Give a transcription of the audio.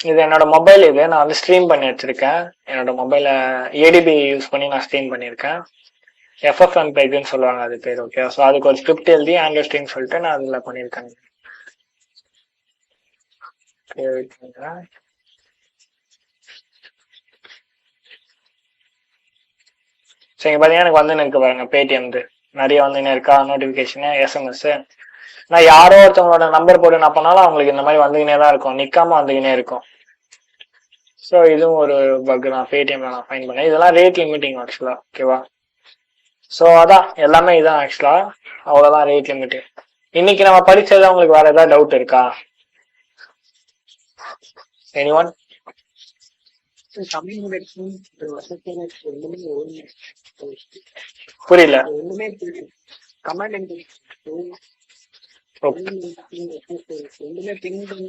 இது என்னோட மொபைல். இது நான் வந்து ஸ்ட்ரீம் பண்ணி வச்சிருக்கேன். என்னோட மொபைல ஏடிபி யூஸ் பண்ணி நான் ஸ்ட்ரீம் பண்ணியிருக்கேன். எஃப்எஃப்எம்பிஎக்னு சொல்லுவாங்க அது பேர். ஓகே, ஸோ அதுக்கு ஒரு ஸ்கிரிப்ட் எழுதி ஆண்ட்ராய்ட் ஸ்ட்ரீம் சொல்லிட்டு நான் அதில் பண்ணியிருக்கேன். சரி, பார்த்தீங்கன்னா எனக்கு வந்து இருக்கு பாருங்க, பேடிஎம் நிறைய வந்து இருக்கா நோட்டிஃபிகேஷனு, எஸ்எம்எஸ். நான் யாரோ ஒருத்தவங்களோட நம்பர் போட்டு என்ன பண்ணாலும் அவங்களுக்கு இந்த மாதிரி வந்துக்கினே தான் இருக்கும், நிற்காம வந்துக்கினே இருக்கும். ஸோ இதுவும் ஒரு பக் தான் பேடிஎம்ல நான் ஃபைன் பண்ணேன். இதெல்லாம் ரேட் லிமிட்டிங் ஆக்சுவலா. ஓகேவா? ஸோ அதான் எல்லாமே இதான் ஆக்சுவலா. அவ்வளோதான் ரேட் லிமிட்டிங். இன்னைக்கு நம்ம படிச்சது உங்களுக்கு வேற ஏதாவது டவுட் இருக்கா? எனிஒன்? புரியல.